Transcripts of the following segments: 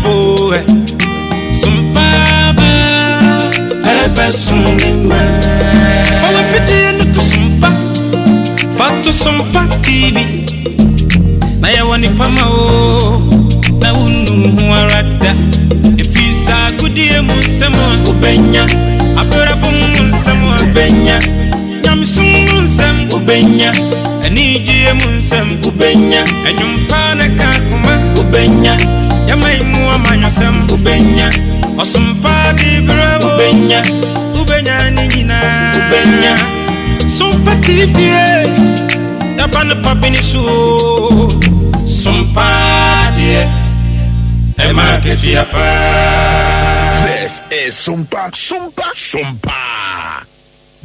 boy. Sumpaba, Pepper Summa. Follow 50 to Sumpa, Fatu Sumpa TV. Naya wani pamao, na unu warada. If he's a good dear Munsamo, Ubenya, Abrabum Munsamo, Ubenya, Yamsum Sam, Ubenya, and Iji Munsam, Ubenya, and Yumpana Kakuma, Ubenya, Yamai Muamanya Sam, Ubenya, or some party bravo, Ubenya, Ubenya Nina, Ubenya, Sumpa TV, Yapana Papinisu, Sumpa, dear. This is Sompa, Sompa, Sompa.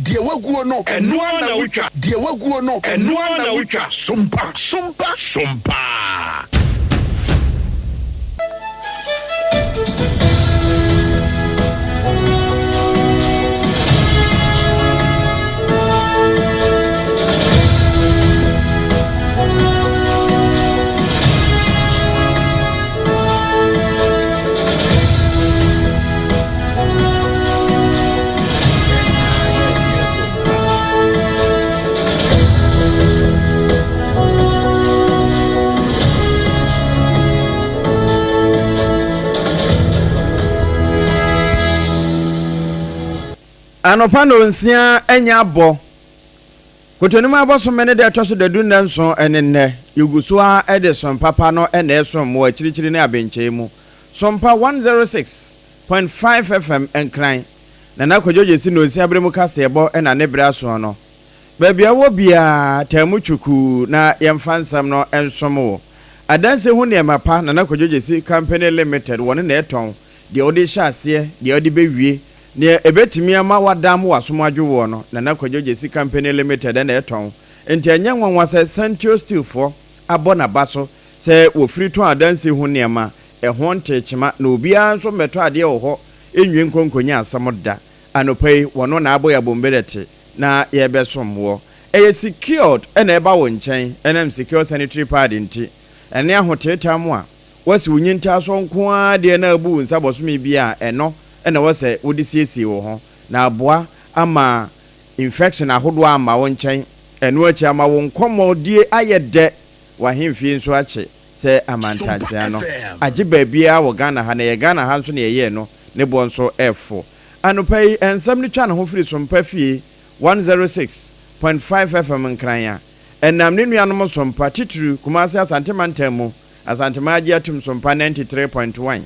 Dear Waguano, and no one which dear Waguano, and no one which Sompa, Sompa, Sompa. Anopano nsia enya abo kotonima aboso mene de atoso de dundanso enenne yugusoa edison papa no ene esom mo akirichiri ne abenche mu Sompa 106.5 FM enkran na nakojoje si no si abremu kase ebo ena ne braso no babia wo bia tamuchuku na yemfansam no ensomo adanse hu ne mapa na nakojoje si company limited woni na eton de odi hyase de odi bewie ne ebetimi ama wadam wasom adwo no na nakojoje si company limited na eton enti anya nwanwa se Central Steel for abona baso se wo free to adanse hu ne ma ehon techima na obia nso meto ade wo ho enwie nkonkonya asamoda anopai wono na aboya bombelete na yebesomwo eye secured ena eba wo nchen enam secure sanitary pad nti ene ahoteta mu a wasi wunyinta so nko ade na abu nsabosomi bia eno ena wose wodisiesie wo ho na aboa ama infection ahodo ama wo nchen eno achi ama wo nkomodie ayede wahemfie nso achi se amantajia no agi baabia wo Ghana ha na ye Ghana ha nso na ye no ne bo nso efo anopai ensam ni twa na ho firi Sompa fie 106.5 FM nkranya enam ne nuanom Sompa titru Kumasi Asante Mantemu Asante Maji atum Sompa 93.1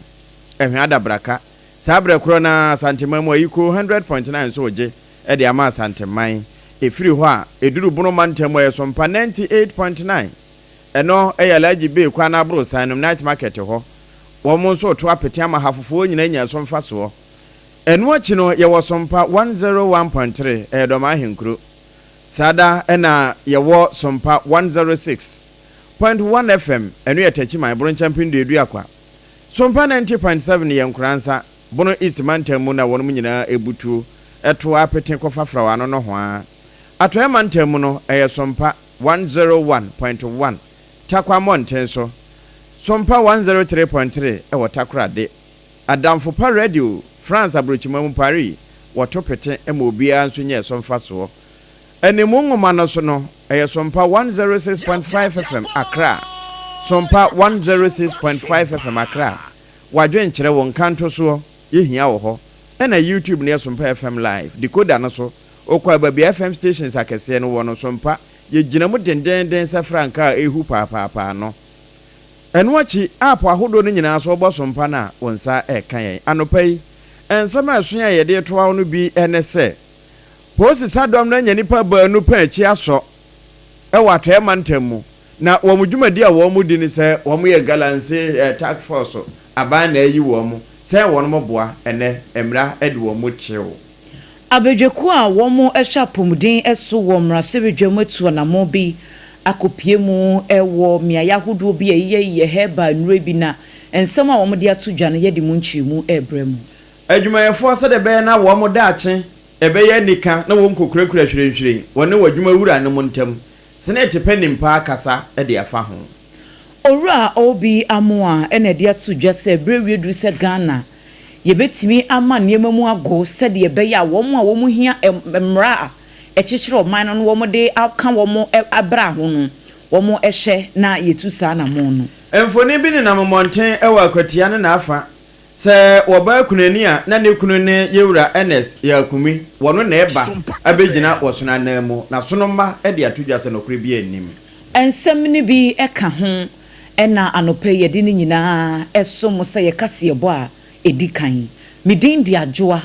ehwe adabraka sabre kro na Asante Mamu ayiko 100.9 so oje e de ama Asante Man efiri ho a eduru bunu Mantemu ye Sompa 98.9 eno eyalaji be kwa na bro sanum night market ho wo mo so to apete ama hafofo nyina nya so mfa so eno achi no ye wo Sompa 101.3 edoma ahenkro sada ena ye wo Sompa 106.1 FM eno ye tachi my bro champion de edu akwa Sompa 90.7 ye nkuransa bono East Mantemu na wono nyina ebutu eto apete kofafra wano no ho a ato e Mantemu no eye Sompa 101.1 Takwa Mountain so Sompa 103.3 e watakrade Adamfo pa radio France abrochimam Paris watopete e mo bia nso nye so mfa so enemu ngoma no so no e Sompa 106.5 FM Accra Sompa 106.5 FM Accra wadwen kire won kanto so yehia wo ho e na YouTube ne Sompa FM live decoder no so okwa babia FM stations akese no wo no Sompa ye ginamu denden sa franka ehu papa no eno achi app ahodo no nyina so obo Sompa na wonsa kan yen anopai ensama asoa ye de toa no bi enese posi sadom na nyanipa ba nu pa achi aso e wato e Mantemu na wo mudwumadi a wo mudi ni se wo mo ye galanse task force aban na yi wo mo se wo no boa ene emra e de wo mo chew abedweku a womo ehwa pomuden eso wo mraseredwam atu na mo bi akopie mu ewo miaya hodo bi ye heba nure bi na ensem a womo de atu dwane ye de mu nchirimu ebrem adwumayefo ase de be na womo daache ebe ye nika na wo nkokurakura hwirehwire wone wadwuma wura ne mo ntam sene tepe nimpa akasa e de afa ho Ora obi amoa ene de atu dwase brewie duru se Ghana yebetimi ama niema mu ago se de be ya wo mu a wo mu hia mmra echichire oman no wo mu de aka wo mu abra ho no wo mu ehye na yetu sa na mo no emfoni bi ne na momonten ewa akwatia ne na afa se wo ba kunani a na ne kunu ne yewura NS yakumi wono na eba abegina wosona na mu na sonoma e de atu dwase no kure bi anim ensem ni bi eka ho ena anope yedi ni nyina eso mo se ye kase ebo a edi kan midin di adwoa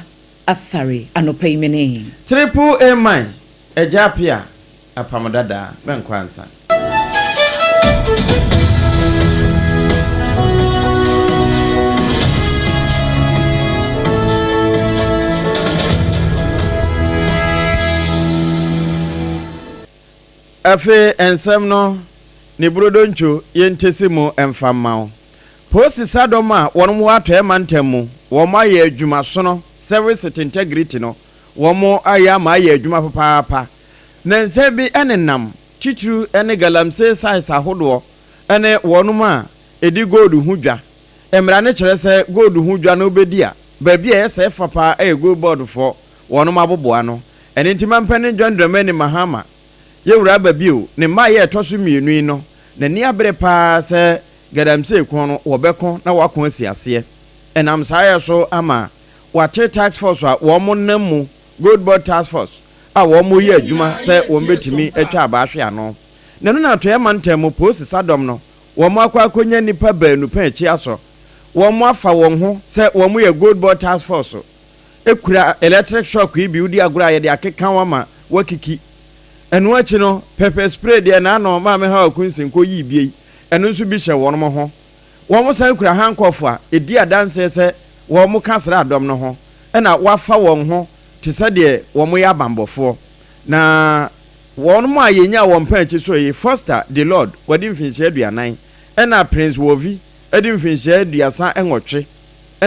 asare anope mene triple A man ejapia APAM DADAA benkwansa afe ensem no ne brodoncho yentesi mu emfamao posi sadoma wonmo ato emantamu womo aye adwuma so no service integrity no womo aya ma aye adwuma papa na nsem bi enenam chichu ene galamse size ahodo ene wonmo a edi gold hudwa emra ne kire se gold hudwa no obedi a ba bia ese fapa gold board for wonmo aboboa no ene ntima mpene dwandramani mahama yewura babio ne maye etoso mienu no na ni abere pa se gadamse kon no wobeko na wakon asiase enam saye so ama wate task force a wo mo namu gold board task force a wo mo ye adwuma se wo betimi atwa abahwe ano na no na to emantam post sadom no wo mo akwakonya nipa baanu pa echi aso wo mo afa won ho se wo mo ye gold board task force ekura electric shock bi udi agura ye de akeka wama wakiki enu achi no pepper spray de na no ma me ha akunsin ko yi bie enu nso bi hye won mo ho won mo san kura hankofo a edi adanse se won mo kasra adom no ho na wafa won ho te se de won mo ya bambofo na won mo ayenya won pa achi so yi foster the lord wadi mfinhye aduanan na prince wovi edi mfinhye aduasa enwotwe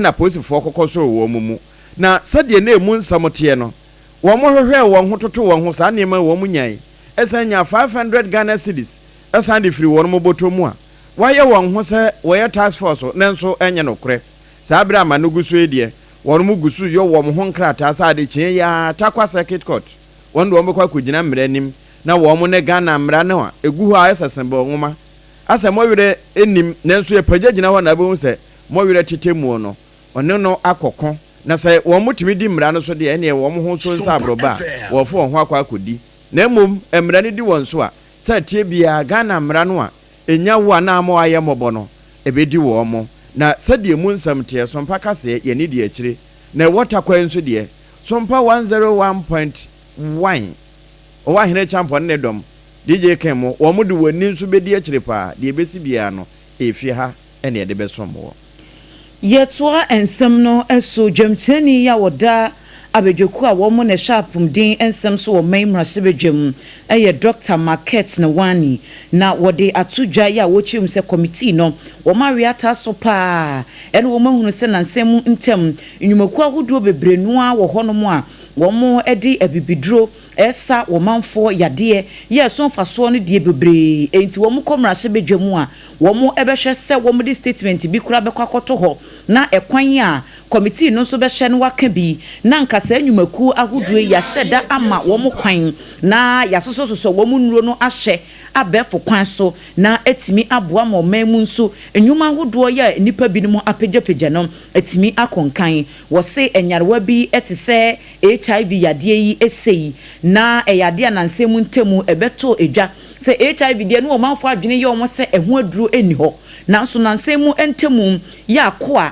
na posifo kokoso wo mu na se de na emu nsamote no wọ́n hwehwe wọ́n ho toto wọ́n ho saa nema wọ́n mu nyai esanya 500 Ghana cedis esan de free wọ́n mo botomu a waye wọ́n ho se waye task force nenso enye nokre saa bra ma no gusu edie wọ́n mu gusu yo wọ́n ho nkrata saa de kyen ya takwa circuit court wọ́n de wọ́n bekwa kugina mranim na wọ́n mo ne Ghana mra ne wa egu ho ayesesembo nwoma ase mo wire enim nenso ye pagagina ho na be hu se mo wire tetemu no one no akokon na say wo mutimi di mra no so de ene wo ho so nsa abroba wo fo ho akwa akodi na mum emra ne di won so a say tie bia Ghana mra no a enya wo na amo aye mobo no ebedi wo mo na sadie mu nsam tie sompa kase ye ni di akire na water kwan so de sompa 101.1 o wa hene champion ne dom DJ Kemo wo mu de wani nso bedi akire pa de ebesi bia no efie ha ene ye de besomo yetwa ensem no eso dwamtani ya woda abedwoku a wo mo ne sharpum din ensem so wo memra sebedwam eye Dr. Market na wani na wode atudwa ya wo chim se committee no wo mariata so pa ene wo mahunu se na nsem ntem nyumaku ahodo bebrenu a wo honom a wo mo edi abibidro esa wo manfo yade ye so mfaso no die bebre enti wo mo komra sebedwam a wo mo ebehwe se wo mo di statement bi kura bekwa koto ho na ekwan a committee no so behwe no waka bi na nkasa nyumaku ahodo ya hyeda ama wo mo kwan na yasososo wo mo nuro no ahye abefo kwan so na etimi aboa ma omamu nso enyuma ahodo ya nipa bi no apagapagya no etimi akonkan wo se enyarewa bi etise HIV yade yi esei na eyade na nsemu ntemu ebeto edwa se HIV de no o manfo adwene ye o mo se eho aduro eni ho nanso na nsemu ntemu ya koa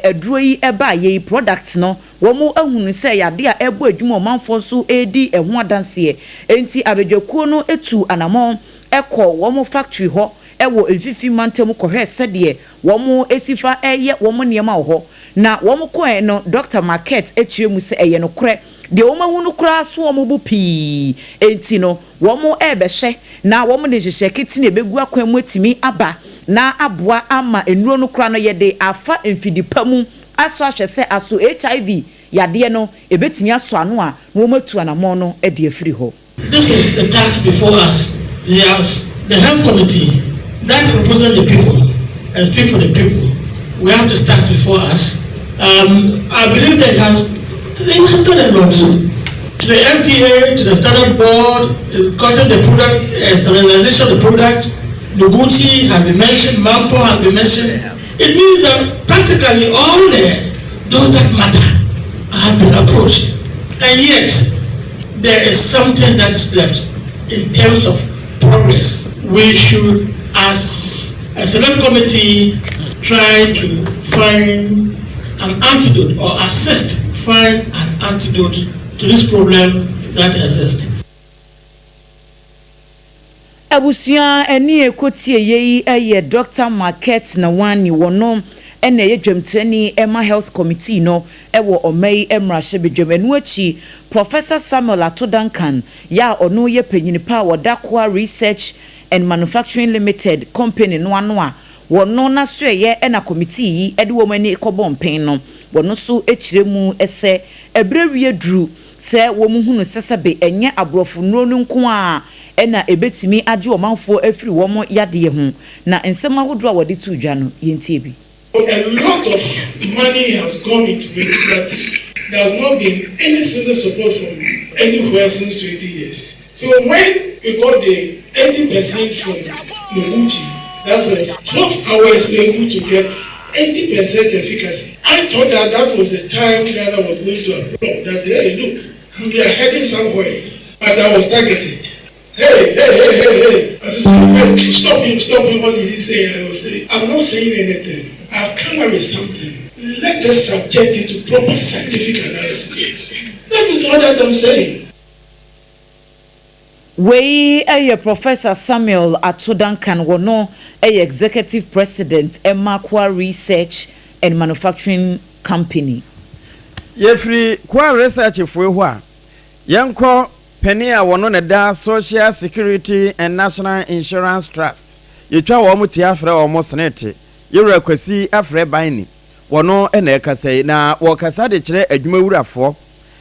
aduro yi eba ye product no wo mu ahunu se yade a ebo adwuma o manfo so edi eho adanse enti abedwakuo no etu anamon ekọ wo mu factory ho ewo efifi mantem ko hwe sede wo mu esifa eye wo mu niema ho na wo mu ko no Dr. Market etuemu se eye no kore de wo mahunu kura so wo mu bu pii enti no wo mu ebehye na wo mu de hyehye kiti na ebegu akwan mu etimi aba na aboa ama enuro no kura no yede afa emfidipa mu aso ahwe se aso HIV yade no ebetimi aso ano a wo matu anamon no e de afiri ho. This is the task before us. Yes, the health committee that represent the people and speak for the people, we have to start before us. I believe that it has done a lot. To the FDA, to the standard board, gotten the product, sterilization of the product, Noguchi has been mentioned, Mampo has been mentioned. It means that practically all those that matter have been approached. And yet, there is something that is left in terms of progress. We should, as a select committee, try to find an antidote or assist find an antidote to this problem that exists. Abusia eni ekotie yeyi eye Dr. Market na wani wono ene ye dwemtreni Emma Health Committee no ewo omei emrahye bedwemenu achi Professor Samuel Atodankan ya ono ye panyinipa wo DADWOA Research and Manufacturing Limited company no ano a wono na so ye ena committee yi ede wo mani ekobompen no wono so echiremu ese ebrewie dru se wo muhunu sesebe enye abrofo nro nko a ena ebetimi age omanfo afiri wo mo yade hu na ensem ahodo a wode tu dwa no yentie bi. A lot of money has gone into it, but there has not been any single support from anywhere since 20 years. So when we got the 80% from Noguchi, that was 12 hours we were able to get 80% efficacy. I thought that was the time Ghana was going to applaud that, hey, look, we are heading somewhere, but I was targeted. Hey. I said, stop him, what is he saying? I was saying, I'm not saying anything. I've come up with something. Let us subject it to proper scientific analysis. That is all that I'm saying. We Professor Samuel Atodankan wono executive president DADWOA Research and Manufacturing Company. Yefri kwa research fo a yenko penia wono ne da Social Security and National Insurance Trust yetwa wo mo tia afre wo mo senete yewura kwasi afre ban wono ena ekasai na wo kasa de kire adwumawurafo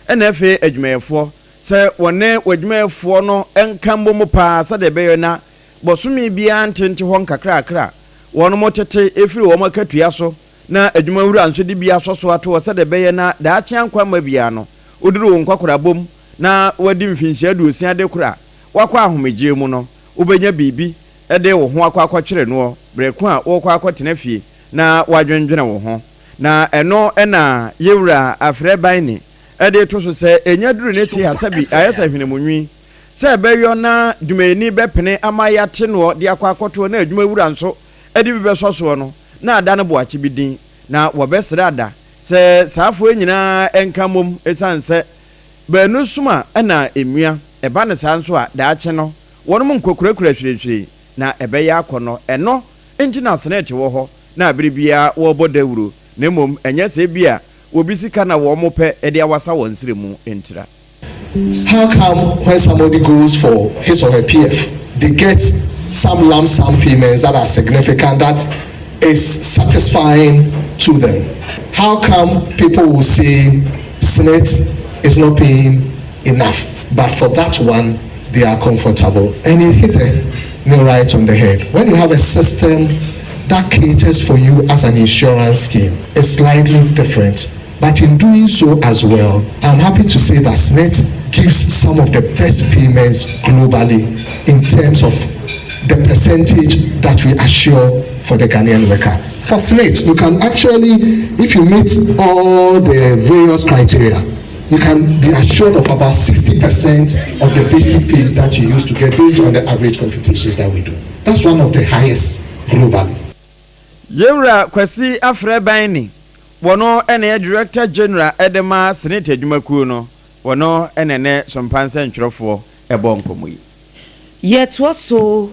ena efe adwumayefo se wone wadwumayefo no enkambo mo pa sa de beyo na bosumi bia ntente ho nkakrakra wono mo tete efiri wo makatua so na adwumawura nso de bia so ato sa de beyo na da akyan kwama bia no oduru nkakora bom na wadi mfinhia du osia de kura wakwa ahomeje mu no ubenya bibi ede wo ho akwa twere no breku a wo kwa akotena fie na wadwendwene wo ho na eno ena yewura afre ban ede to so se enya duru ne ti hasabi ayesa hwenemunwi se beyo na dumeni bepene amaya te no de akwa akoto na adwuma wura nso ede bibe soso no na ada ne boachi bidin na wobesra ada se saafo enyina enkamom esanse benu suma ena emua eba ne sanso a daache no wonum nkokurakura hwirehwire na ebe ya akono eno entina senete wo ho na abiribia wo bodawuro na mom enye se bia obisika na wo mope ede awasa won siremu entira. How come when somebody goes for his or her PF, they get some lump sum payments that are significant, that is satisfying to them? How come people will say Senate is not paying enough, but for that one they are comfortable? And you hit me right on the head. When you have a system that caters for you as an insurance scheme, it's slightly different. But in doing so as well, I'm happy to say that SNET gives some of the best payments globally in terms of the percentage that we assure for the Ghanaian worker. For SNET, you can actually, if you meet all the various criteria, you can be assured of about 60% of the basic fees that you used to get based on the average computations that we do. That's one of the highest globally. Yewra kwasi afre ban wono ene director general edema senate adwumakuo no wono ene ne sompanse ntwerofo ebonkomoyi yet also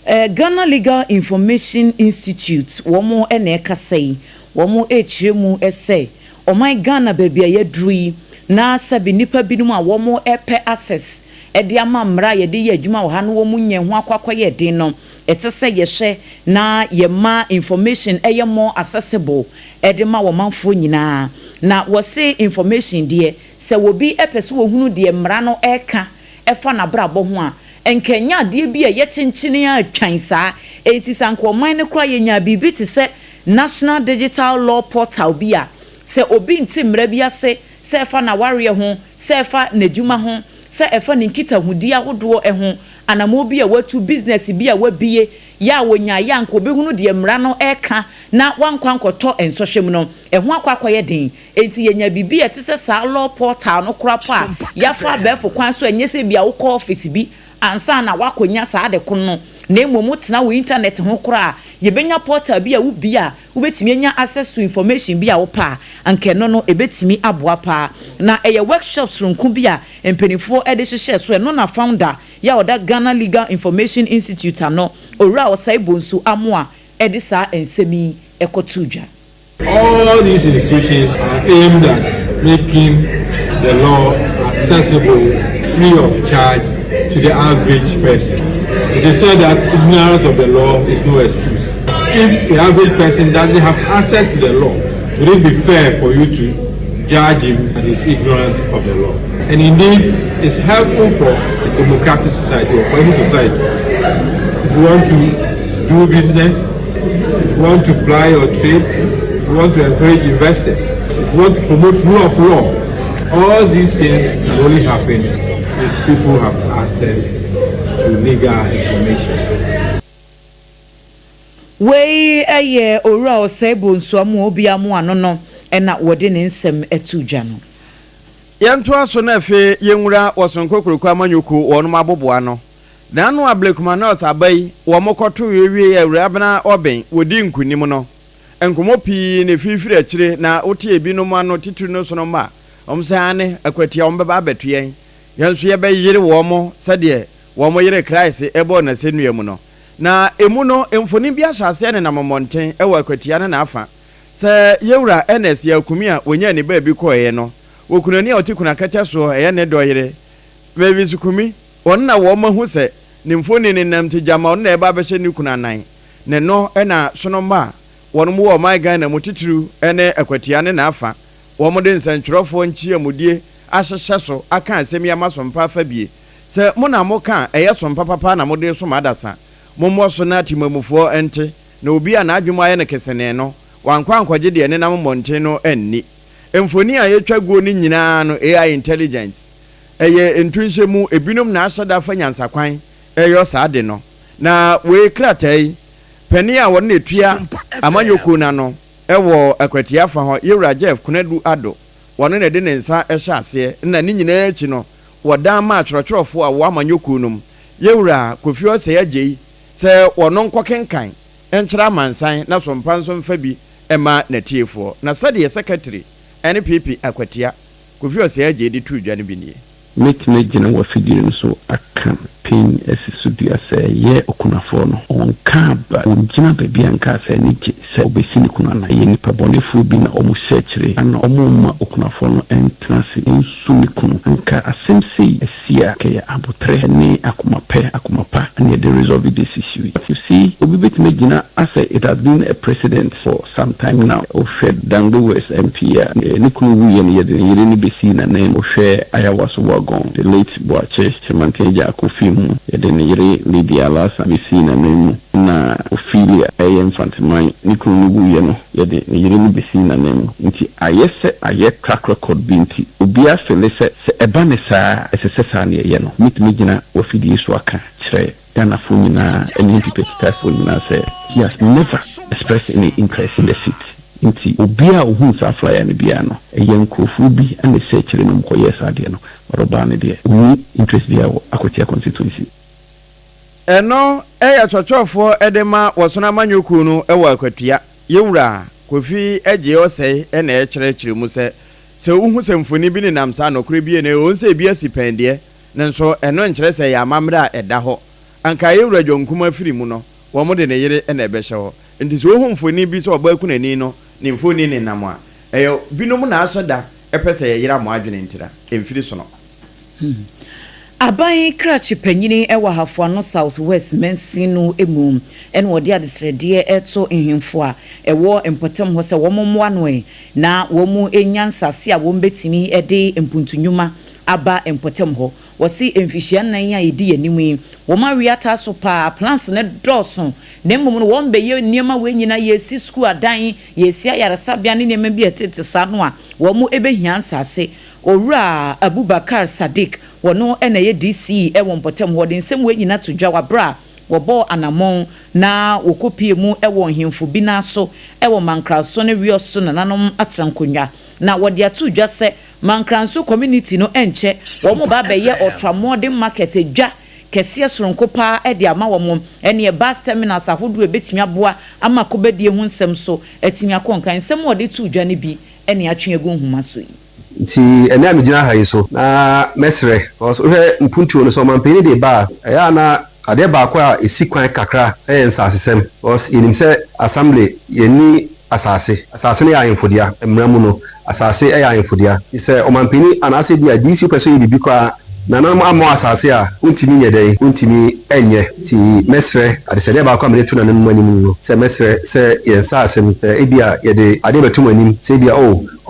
Ghana Legal Information Institute womo ene kasai womo echiremu ese oman Ghana babia yadrui na sabi nipa binum a womo epe access ede ama mra yede ye adwuma wo ha no womo nye ho akwakwa ye den no esese yehwe na yema information eye more accessible edema wo manfo nyina na wo say information de se wo bi epese wo hunu de mra no eka efa na brabo ho a enkenya de bi ye chenchene atwan saa enti sankoman ne kra ye nya bibi te se National Digital Law Portal bia se obi ntimra bia se fa na ware ho se fa nadwuma ho se efa ninkita hudi ahodo ho anamo bia watu business bia wabie ya wonya ya nko behunu de mra no eka na wankwankoto ensohwem no eho akwakoye den enti yenya bibi etese sa law portal no krapa ya fa befo kwan so enyese bia wo call office bi ansa na wakonya sa de kono na emomu tena wo internet ho kra ye benya portal bia wo bia wo betimi nya access to information bia wo pa anke no ebetimi aboa pa na eye workshops runku bia empenifo ede hyehyɛ so no na founder ya oda Ghana Legal Information Institute ano ora osai bonsu amoa ede sa ensemi ekotudwa. All these institutions are aimed at making the law accessible free of charge to the average person. It is said that ignorance of the law is no excuse. If the average person doesn't have access to the law, would it be fair for you to judge him that he's ignorant of the law? And indeed, it's helpful for a democratic society or for any society. If you want to do business, if you want to ply or trade, if you want to encourage investors, if you want to promote rule of law, all these things can only happen if people have access to legal information. Wey aye ora osebo nso amu obi amu anono ena wode ne nsem etudwa no. Yanto aso na fe yenwura wosonkokuru amanyuku wonu maboboa no. Na anu ablekuma north abai wo mokoto wewie awurabna oben wodi nkunim no. Enkomo pii ne fifiri akire na wote ebinom ano tituru no so no ma. Omsaane akwatia ombeba abetuyen. Yanso ye be yire wo mo sade wo mo yire Christ ebo na senuamu no. Na emu no emfoni bia hyase ne na momonten ewa akwatia ne na afa. Se yewura NS ya kumi a wonya ne ba bi koye no. Wokunani a otikuna kata so eye ne doyire. Baby sukumi onna wo mahu se ne mfoni ne namti jama onna eba behye ni kuna nan. Ne no na sonomba wonu mo wo my Ghana mutituru ene akwatia ne na afa. Wo mo de nsantwerofo nchi amudie ahyehye so aka asem ya masompa afa bie. Se mo na mo ka eye sompa papa na mo de so madasa. Mommo so na timamufo ente na obi a na adwuma aye ne kesene no wankwa ankwaje de ne nam monten no anni emfoni a yetwa guo ni nyina no AI intelligence eye entunhyemu ebinom na ahyeda fa nyansakwan eyo saade no na we kratai pani a won etua amanyoko na no ewo akwatia fa ho yewura Jeff kunadu ado won na de ne nsa ehye ase na ni nyina achi no wodan ma atwerotwerofo a wo amanyoko num yewura kofio se yagei se wono nkokenkan enkyera mansan na sompa nso mfa bi ema na tiefo na sade secretary NPP akwatia kofio se yagei di tudwa ne bi nie metime gina wa figure so aka pain esisudua se ye okunafo no onka ba ongina baby anka se niki se obesini kuna na ye nipa bonefu bi na omu searchre ana omu ma okunafo no entrance nsumi kunu anka asemsi esia ke abotre ne akumapa and they resolve this issue. You see obi betime gina ase it has been a precedent for some time now of Dango West MP nikunu ye ne yere ni besi na name o hwe ayawaso the late Boache Chemanteja Kofimu, the Nere Lydia Lassa Messina name na Ophelia Infantimai, Nikunu Yeno, the Nere Bessina name. Inti ayese aye track record binti, Ubia Felisa Ebanesa Sesania Yeno, meet Migina Ofidi Swaka, Tre, Dana Fumina, and Impipet Fumina say he has never expressed any interest in the seat. Inti obia ohun sa flyer ne bia no eyenkofu bi ane searchre no mkoye sade no roba ne de ni interest bia akotia constituency eno eya chochofo edema wosona manyoku no ewa akwatua yewura kofi eje osei ena ekyerechire mu se uhu se mfoni bi ne namsa no kure bi ne onse bi asipendie nenso eno nkyere se ya mamra eda ho anka yewura dwonkuma firi mu no wo mo de ne yere ena ebehye ho nti so ohu mfoni bi so oba kunani no ni mfoni ne namwa eyo binom na asada epese yeyira mo adwene ntira emfiri so no aban krachi panyini ewa hafo no southwest mensinu emu ene wode adesrede eto ehemfo a ewo empotem ho se wo mommoa no na wo mu enyansase a wo mbetimi ede empuntunyuma aba empotem ho wɔsi mfihia nan a yɛdi anim yi wɔn awiata so pa plans ne dɔɔso na mmom no wɔn bɛyɛ nneɛma wɔ nyina yɛsi school adan yɛsi ayaresabea ne nneɛma bi ɛtete saa no a wɔn ɛbɛhia nsase owura Abubakar Sadiq wɔno ɛna yɛ DC ɛwɔ mpɔtam hɔ de nsɛm wɔ nyina to dwa wabra wɔbɔ anamon na wɔkɔpie mu ɛwɔ hemfo bi na so ɛwɔ mankraso ne wioso na nanom atrankonwa na wɔde ato dwa sɛ mankranso community no enche wɔn ba bɛyɛ ultramodern market dwa kɛseɛ soronko pa ɛde ama wɔn ɛne bus terminals ahodo ebetimi aboa ama kɔbɛdie ho nsɛm so ɛtimi akɔnkan nsɛm wɔde to dwa ne bi ɛne atwe egu nhoma so yi nti ɛna me gyina ha yi so na mesre ɔhwɛ mpuntuo no so mampeni de ba ɛya na ade ba ko a esi kwan kakra ɛyɛ nsasesɛm ɔs yenim sɛ assembly yɛni asase no yɛ ayemfodia mmramu no asase ɛyɛ ayemfodia sɛ ɔmampeni anase bi a DC pɛso yɛ bibi kwa na nam amɔ asase a untimi yɛ dɛ untimi ɛnyɛ ti mesre ade sɛ de ba ko a mede to na nemu anim no sɛ mesre sɛ yɛn sase no ebi a yɛde ade bɛtum anim sɛ ebi a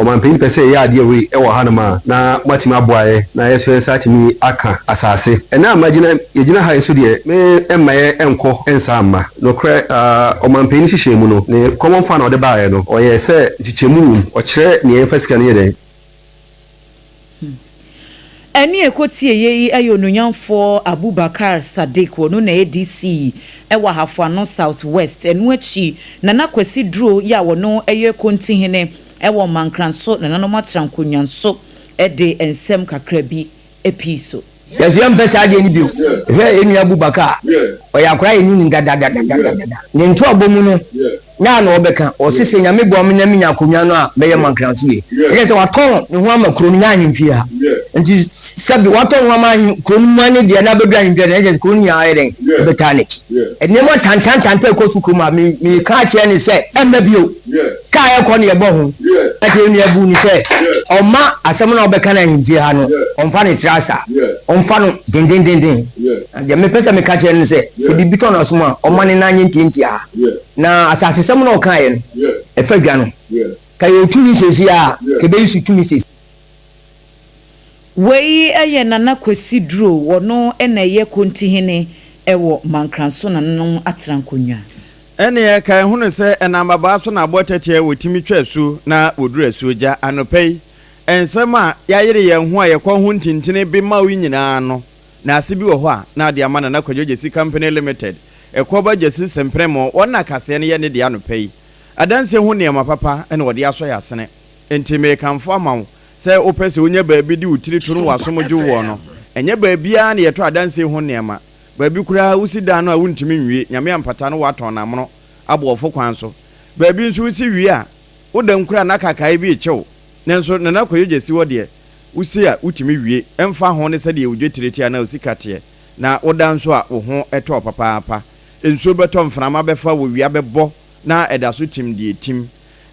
ɔmampeni pɛ sɛ yɛ ade we ɛwɔ hanoma na matimi aboae na yɛsɛ satimi aka asase ɛna amagina yɛgyina ha so deɛ me ɛmmaɛ ɛnkɔ ɛnsa amma nokorɛ ɔmampeni hyehyɛ mu no ne common fan ɔde baeɛ no ɔyɛ sɛ hyehyɛmu ɔkyerɛ ne yɛmfa sika no yɛ dɛ Eni ekotie ye ayonunyanfo Abubakar Sadiq wono na ADC ewa Hafuano Southwest enu achi na nakwesi duro ya wono eye kontihene ewa mankranso na nanom atrankonyanso ede ensem kakra bi episo Yes, young person, I didn't do. Here in Abubakar, or you are crying in Dada. Then to a bomuno. Now, no Becca, or Sissing, a me bombing a mina Kunyana, Mayor Mancrancy. Yes, our tongue, the woman Krunian in fear. And this said, what on woman Krumani, the another grand generation, Kunya Iron, botanic. And never Tantan Kosukuma, me can't any say, and maybe you. Kaya Konya Bohum. I tell you, Boone say, or Ma, a summon of Becana in Giano, on Fanny Trasa. Fano din and the me pesa me catch and say so the biton or small or money 1920 na asase some no kayen e fagano kayo 2 weeks ya ke be su 2 weeks wei eye nana kwesi duro wono ena ye kontihene ewo mankranso na no atrankonwa ene ye kan hunu se enamba so na abotatie wotimi twasu na wodura suoja anopei ensema ya yire ye ho a ye kwa ho ntintine bi ma wi nyina no na ase bi wo ho a na de ama na Kwadwogesi Company Limited ekoba jesi sempremo wona kase ne ye ne de anopei adanse ho ne papa ene wode aso ya sene entime kanfo amawo se opese onya baabi di utiri turu wasomju wo no enye baabi a ne yeto adanse ho ne ma baabi kura usida no a wuntimi nwie nyame ampata no waton na mono abofo kwan so baabi nso usi wie a wodan kura na kakai bi echew nenso na Kwadwogesi wo de usi a utimi wie emfa ho ne se de wudwetireti na usikate na wodan so a wo ho eto papa enso beto mframa befa wo wia bebo na edaso tim die tim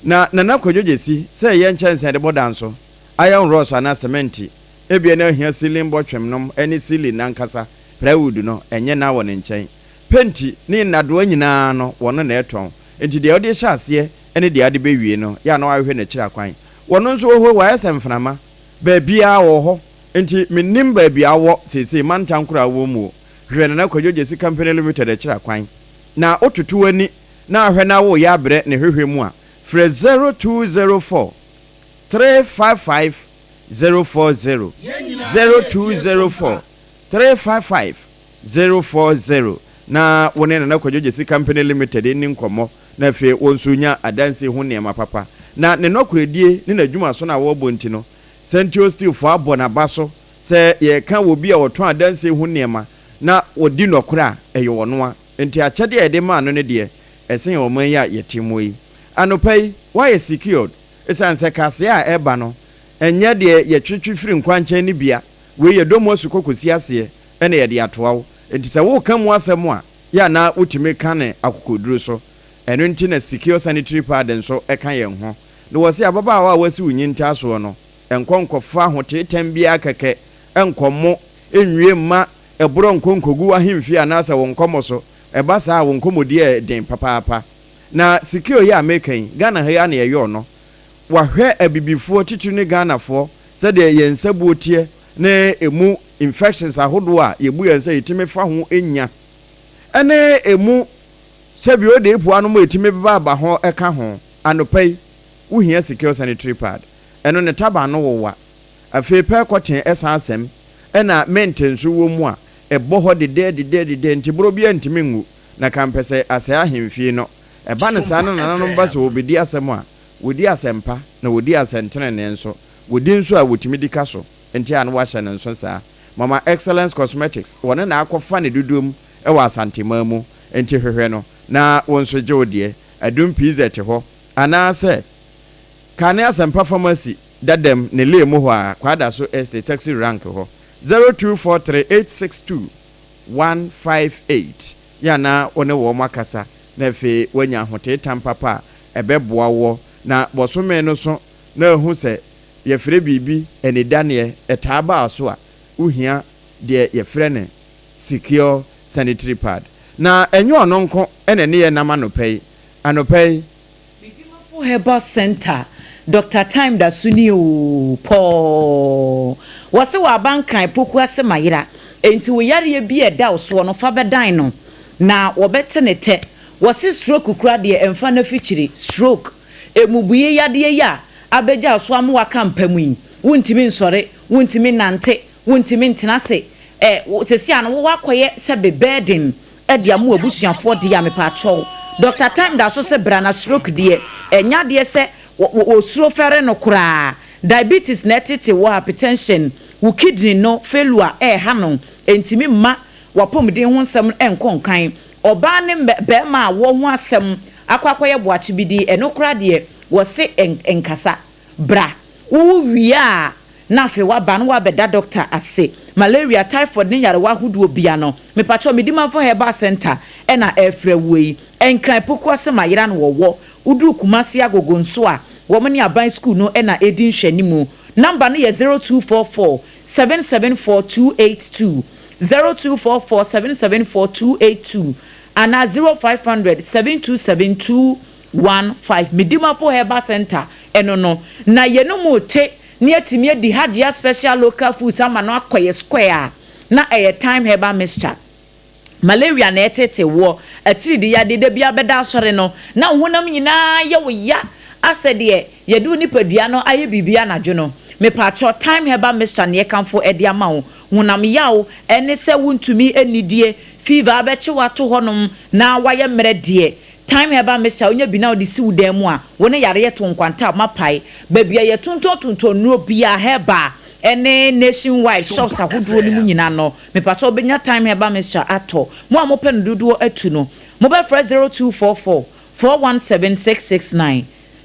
na Kwadwogesi se ye nchense de bodan so iron rods na cement ebie na hia ceiling botwem nom eni ceiling nankasa plywood no enye na wo ne nchen penti ni nadoa nyina no wono na eton enti de ode hya ase ene de ade bewie no ya na wahwe na kira kwan wono nso ho wa esemframa baabia wo ho enti menim baabia wo sese mantankura wo mu hwe na Kwadwogesi Company Limited de kira kwan na otutu ani na hwe na wo ya bre ne hwehwe mu a fre 0204 355 040 0204 355 040 na wone na Kwadwogesi Company Limited ni nkomo na fe wonsunya adanse ho ne papa na ne nokoredie ne nadwuma so na wo bonti no Central Steel fo abona baso se ye ka wo bi a woton adanse ho ne na wodi nokora eye wono a enti akyede ede ma no ne de esen wo man ya yetimo yi anopai why secured esanse kase a eba no enye de ye twetwe firi nkwanchen ne bia we ye domo sukokosi ase ene ye de atoawo enti se wo ka mu asem a ya na utime kane akokoduru so eno nti na secure sanitary pad so eka ye ho no wose ababa wa wasi unyinta so no enkonkofa ho tetem bia keke enkomo enwie ma ebro nkonkogu ahimfi anasa won komoso eba sa won komodi den papa na secure ya mekan Ghana ha ya na ye yo no wahwe abibifo titu ne Ghana fo se de ye nsabuotie ne emu infections ahodo a yebu yɛn sɛ yɛtumi fa ho enya ɛne emu sɛbi o de epu anom yɛtumi ba ho ɛka ho anopai wohia secure sanitary pad ɛno ne taba no wowa afei pɛ kɔten ɛsan asɛm ɛna maintenance wo mu a ɛbɔ hɔ de ntiboro bi antimi ngu na kampɛsɛ asɛ ahemfie no ɛba ne saa no nananom ba sɛ wobɛdi asɛm a wodi asɛmpa na wodi asɛntene ne nso wodi nso a wotimi di ka so enti a no wahyɛ ne nso saa mama excellence cosmetics wɔne na akɔfa ne dudum ɛwɔ asantema mu enti hwehwɛ no na wɔn so gye odie adum pizza te hɔ anaasɛ kane asɛmpa pharmacy dadam ne le mu hɔ a kwada so estate taxi rank hɔ 0243862158 yana one wo makasa na fe wanya hote tampapa ɛbɛboa wo na bosome no so na ehu sɛ yɛfrɛ bibi ene daniel etaba so a uhia de yɛfrɛ ne secure sanitary pad na enyo ono nko ene ne yɛ nama no pɛi anopɛi Bidimafo Herbal Center Dr. Time da suni o po wase wa bankan poku ase mayira enti wo yare bi eda oso no fa bedan no na wo bete ne te wase stroke kura de emfa na fichiri stroke emubuye yade ya abeja so am wa kampamu yi wontimi nsore wontimi nante wontimi ntenase sesi an wo wakoye se be burden e de am abusuafo de ya mepa acho Dr. Time da so se brana stroke de enya de se osuro fere no kura diabetes netete wo hypertension wo kidney no failure ha no entimi ma wapomden ho nsem enkonkan oba ne be ma wo ho asem akwakoye boache bidi eno kura de wo se enkasa bra wo wia na fe wa ba no wa beda doctor ase malaria typhoid ne yare wa hodo bia no me pacho Bidimafo Herbal Center na efre wei enkran poku asema yira no wo udu kumasi agogo nso a wo mani aban school no na edin hwanimu number no ye 0244 774282 0244 774282 ana 0500 727215 Bidimafo Herbal Center eno no na ye no mo te ni atimi di Hajia special local foods ama no akoye square na time herbal mixture malaria na etete wo atiri di ya de bia beda asore no na honam nyina ye wo ya asede ye du nipadua no aye bibia na dwo no me pacho time herbal mixture na ye kanfo ede ama wo honam yawo ene se wontumi enidie fever abeche wato honom na waye mrede time herbal mixture onya bi na odi si wudan mu a woni yare ye to nkwanta mapai babia ye tonton no bia herbal ene nationwide shops ahodo ni mu nyina no me pato obenya time herbal mixture ato mo a mo pen duduo atu no mo be fra 0244 417669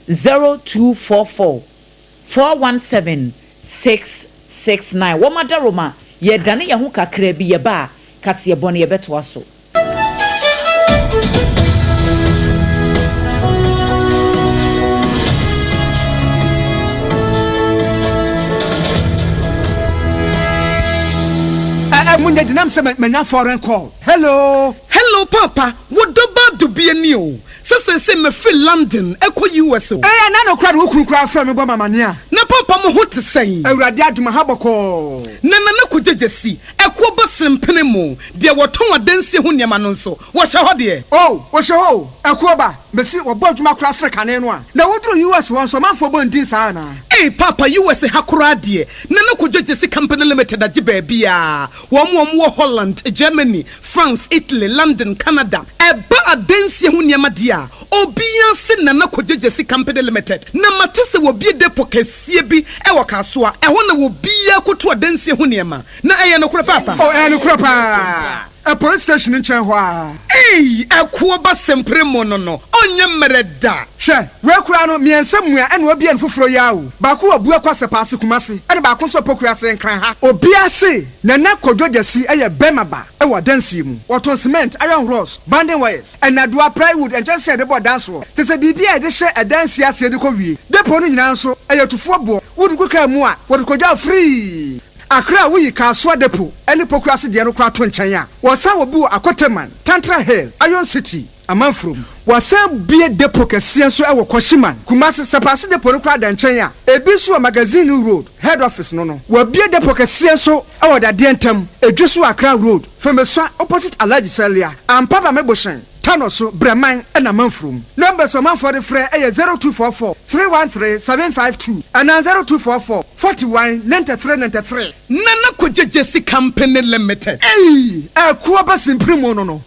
0244 417669 wo madaroma ye dane ye ho kakra bi ye ba kase ye bone ye beto aso Munde dinam se menya foreign call. Hello papa, what do do be new? Se me feel London eko US. Na no crowd wo kura fa me boma mania. Na papa mo ho te sei. Awurade aduma haboko. Na ko jejesi eko bosempene mo. De woton adanse ho niam no nso. Wo hye ho de. Oh, wo hye ho. Eko ba, mesi wo bodwuma kura sre kane no a. Na wodru US won so manfo bo ndin sa na. Hey papa US hakura de. Na ko jejesi company limited agi ba bia. Wo mo Holland, Germany, France, Italy, London, Canada. Eba adanse ho niam dia. Obian se na ko jejesi company limited. Na matese wo bie depo kasie bi e wo kasoa. E ho na wo bia koto adanse ho niam. Na eye no kura papa. Oh, eye no kura pa. A police station in Chenhua. Hey, a kuoba sempre monono. Onye mereda. She, rekura no miensemua ene obi en foforo yawo. Baku obua kwase paase kumase. Ene ba konso pokua se nkran ha. Obia se na kodwojasi eye bemaba e wo dansi mu. Woton cement, iron rods, banding wires, and adua plywood and just said about dance wo. Te se bibia e de hye e dansi ase de ko wie. Depo no nyina nso eye tufo bo. Wodu kuka mu a, wodu kodwa free. Akra wuyi kaswa depo eni pokrasi de no kra to nchen ya wo sa wo bu akoteman Tantra Hill Iron City amanfrom wasan bie depo kɛseɛ so ɛwɔ Kɔhyiman Kumasi Sapase depo no kora da nkyɛn a ebi so wɔ Magazine Road head office no wabie depo kɛseɛ so ɛwɔ Dadeɛ Ntam edwi so Accra Road Femeswa opposite Alhaji Salia Ampaba Meboshen Tano so Breman ɛna manfrom numbers of manfo de frɛ ɛyɛ 0244 313 752 and 0244 41 93 Nana Kojejesi Company Limited. Kuwa basimprimo no.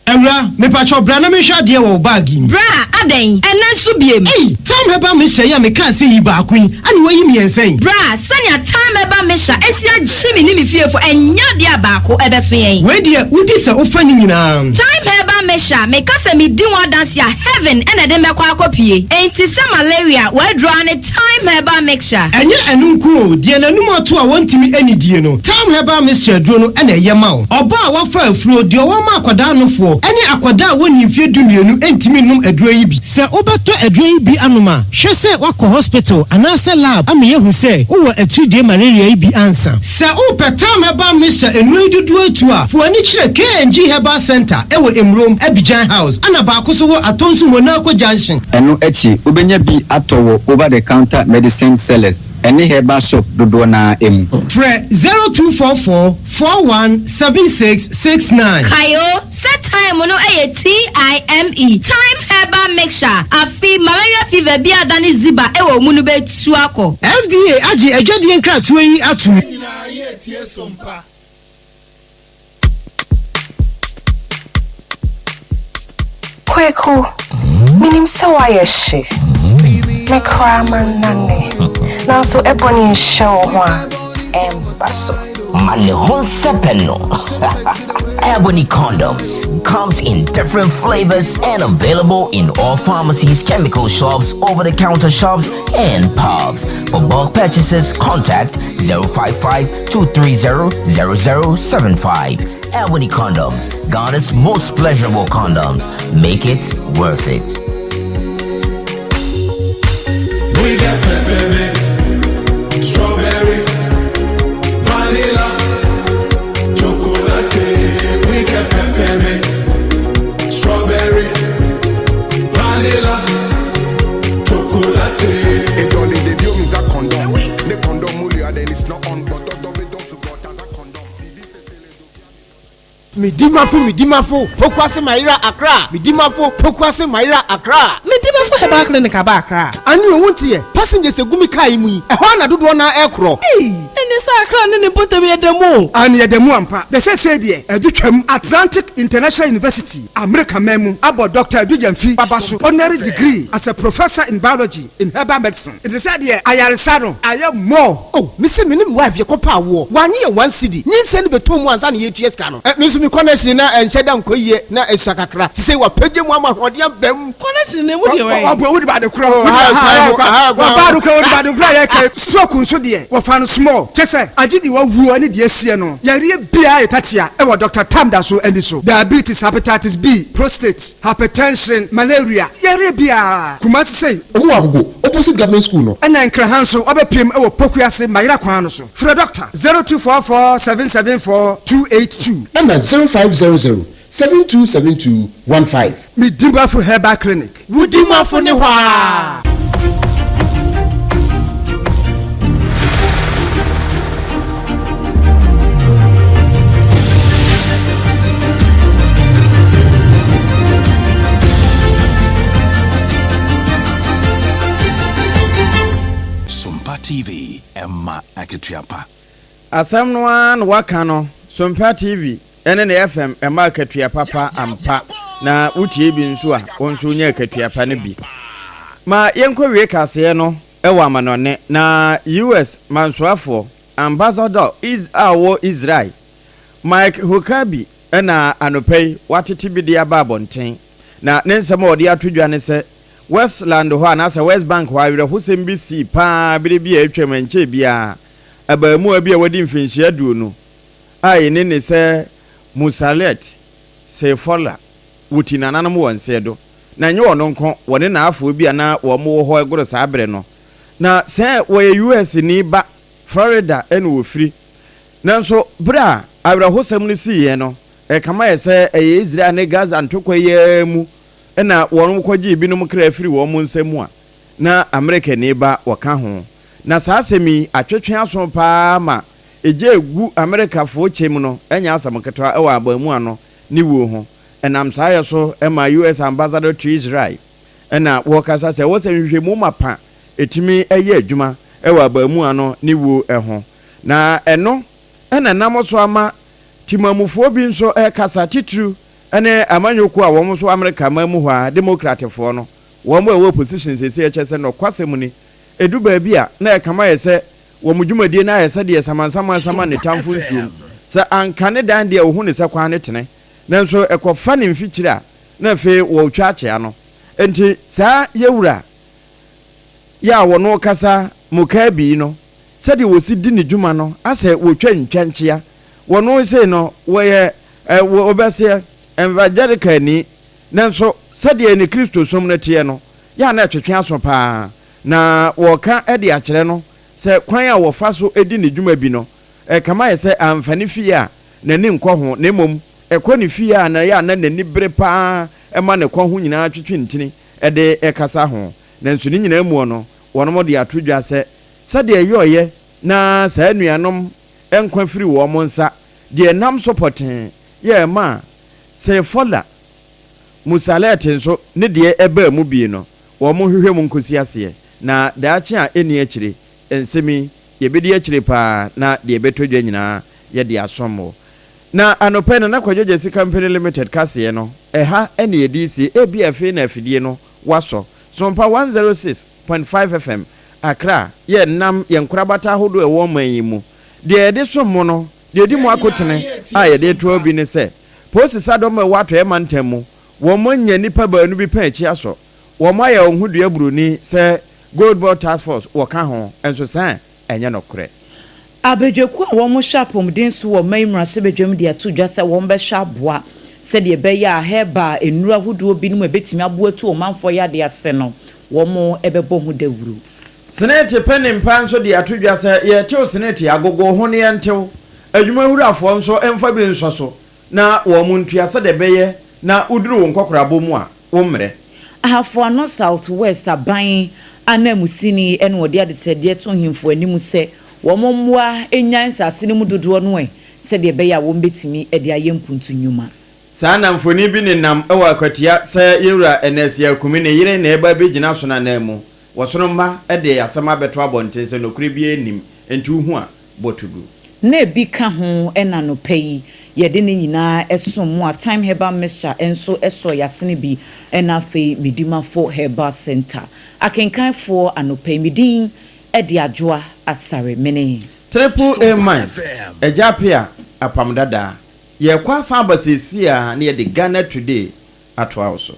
Ewra, me pacho bra na me hwa de wo bag yi. Bra, aden, ena nso biem. Time heba me hye ya me ka se yi ba akun, ani wo yi me ensen. Bra, sanya time heba me hya, esia gyimi ni me fiefo enya de abako ebeso yen. We de udi se ofa ni nyina. Time heba me hya, me ka se me di one dance ya heaven ena de me kwa akopie. Enti se malaria, we draw ne time heba mixture. Enye enunku o, de nanum ato a wontimi ani die no. Time heba mixture duro no ena ye ma wo. Oba a wafa afuro de wo ma akoda no fo. Any akwada woni mfie dumienu entimi num aduro yi bi se obeto aduro yi bi anoma hwe se wako hospital anase lab ameye hu se wo atridie malaria yi bi ansa se opeta meba misha enu dudu atu a fo ani kire KNG Herbal Center ewo Emrom Abidjan House ana ba ko so wo atonsu Monaco Junction enu echi obenya bi atowo over the counter medicine sellers any herbal shop dodo na emu Fre 0244 417669 Kayo set time no TIME time herbal mixture afi malaria fever bi adani ziba ewo munu betu akọ FDA agi adwade nkratoa yi atu Kweku minim sawa yeshe me kraman nane na so ebony show ho embaso Mane Honsepeno. Ebony condoms comes in different flavors and available in all pharmacies, chemical shops, over-the-counter shops, and pubs. For bulk purchases, contact 055-230-0075. Ebony condoms, Ghana's most pleasurable condoms. Make it worth it. We got peppermint, strawberry, vanilla, chocolate. We got peppermint, strawberry, vanilla, chocolate. It only the view is a condom. The condom only and then it's not on, but don't support as a condom. Midimafo, Pokwase Maira Accra. Midimafo, Pokwase Maira Accra. Midimafo Herbal Clinic Accra. And you won't hear passengers a gumi kaimi. A horn I do one aircraft. And this Accra and put away the mo. And yet the Muampa. They say, dear, Atlantic International University, America Memo, about Dr. Dujanfi Babasu, honorary degree as a professor in biology in herbal medicine. It is said here, I am more. Oh, Mr. Minim wife, your copa war. 1 year, 1 city. Need send me 2 months and 8 years. Me connection na encheda nkoye na esakakra say wa page mu ama hodiam bam connection ne mu de we wo ba de kro wo ba de kro ya ke stroke nso de wo fa no small chese agidi wa wu ani de asie no yare bia etatia e wo Dr. Tamda so andi so diabetes, hepatitis B, prostate, hypertension, malaria yare bia Kumasi say owo agogo opposite government school no na nkra so obepiem e wo Pokuase Mayira kwan no so for Dr. 0244 774 282 and 0500-727215. Midimafo Herbal Clinic. Wudimafo ne hwa. Sompa TV Emma Aketuapa. Asam no an wakano Sompa TV ene ne FM ema katua papa ampa na utie bi nso a onso nya katua pa ne bi ma yenko wie kase no ewa amanone na US mansoafo ambassador is awo Israel Mike Hukabi ena anopei watete bi dia ba bonten na ne nsem odi atodwa ne se Westland ho anasa West Bank ho awere ho sem bi si pa bi bi atwamanche bia abamu abi a wadi mfinhia duo no ai ne se Musalet se fola wuti nananum wonse do na nye wono nko wone na afo bi ana wo mo ho egoro sa abre no na se wo US ni ba Florida ene wo firi nanso bra abrahosam ni siye no kama yɛsɛ Israel ne Gaza ntokwa yɛ mu na wɔn kɔgye binom kra afiri wɔn nsɛm a na America ne ba wɔka ho na saa asɛmi atwetwe aso paa ma eje egu America fo kyem no enya asam ketwa ɛwɔ abamu ano ne wuo ho ɛnam saa yɛ so ɛma US ambassador to Israel ɛna wɔkasa sɛ wɔsɛ nhwehwɛmu mapa etimi ɛyɛ adwuma ɛwɔ abamu ano ne wuo ɛho na ɛno ɛna nam so ama timamufoɔ bi nso ɛkasa titru ɛne amanyoko a wɔn so America mamu hɔ a democratfoɔ no wɔn mo ɛwɔ position sese ɛkyɛ sɛ no kwasɛm ni edu baabi a na ɛkama yɛ sɛ wɔn dwumadie na yɛ sɛ deɛ samansama ne tamfo nsuom sɛ anka ne dan deɛ ohun ne sɛ kwan ne tene nanso ɛkɔfa ne mfikyiri a na afei wɔtwa akyea no enti saa yɛwura yɛ a wɔn kasa muka bi no sɛdeɛ wɔsi di ne dwuma no asɛ wɔtwa ntwankyea wɔn sei no wɔyɛ wɔbɛsɛ evangelical ni nanso sɛdeɛ ne Kristo som no teɛ no yɛ na ɛtwetwe aso paa na wɔka ɛde akyerɛ no sɛ kwan a wɔfa so edi ne dwuma bi no kama yɛ sɛ amfani fie a n'ani nkɔ ho na mmom ɛkɔ ne fie a na yɛ na n'ani bere paa ɛma ne kɔ ho nyinaa twetwe ntini ɛde ɛkasa ho nanso ne nyinaa mu no wɔn mo de ato dwa sɛ sɛdeɛ yɛɔyɛ na saa nuanom ɛnkwa firi wɔn nsa deɛ nam so pɔtee yɛ ma sɛ fola musalete nso ne deɛ ɛbaa mu bie no wɔn mo hwehwɛ mu nkosi aseɛ na daakye a ɛni akyire nsɛmi yɛbɛdi akyire paa na deɛ bɛtɔ dwa nyinaa yɛde asɔm na anɔpɛ na kwadwogye si company limited kaseɛ no ɛha ɛne yɛdi si ABF na afidie no wasɔ Sompa 106.5 FM Accra yɛ nam yɛn korabata ahodo ɛwɔ man yi mu deɛ yɛde som mu no deɛ di mu akotene a yɛde to bi ne sɛ posi sadom ɛwɔ atɔ ɛma ntam mu wɔn nya nipa baanu bi pɛn akyi aso wɔn ayɛ wɔn ho dua buruni sɛ Gold Ball Task Force wɔka ho enso san ɛnyɛ no korɛ abedweku a wɔn hyɛ apɔmuden so wɔ maimra sɛ bedwam de ato dwa sɛ wɔn bɛhyɛ aboa sɛ deɛ bɛyɛ a heba enura ahodoɔ binom ebetimi aboa tu ɔmanfo yɛ ade ase no wɔn ɛbɛbɔ ho dawuru senate penim pan so de ato dwa sɛ yɛtew senate agogo ho ne yɛntew adwumahurafoɔ nso ɛmfa bi nso so na wɔn ntua sɛ de bɛyɛ na uduru wɔn kɔkorabo mu a wɔmmerɛ ahafo ano south west aban anamusini ɛne wɔde adesɛdeɛ to himfo anim sɛ wɔn mmoa enyan sase ne mu dodoɔ no sɛ de bɛyɛ a wɔn betimi de ayɛ mpuntu nnwuma saa namfoni bi ne nam ɛwɔ akwatia sɛ yɛwura ɛnɛsia kumi ne yere na ɛba bɛgyina so na nan mu wɔsono mma de asɛm abɛto abɔnten sɛ nokure bi anim nti hu a bɔtugu na ebi ka ho ɛna no pɛ yi yɛde ne nyinaa ɛsom mu a time herbal mixture enso ɛsɔ yasene bi ɛna afei medimafo herbal center akenkanfoɔ anopɛ medin ɛde adwoa asare mene triple A man Ejapia APAM DADAA yɛkwa samba sesi a ne yɛde Ghana Today ato aso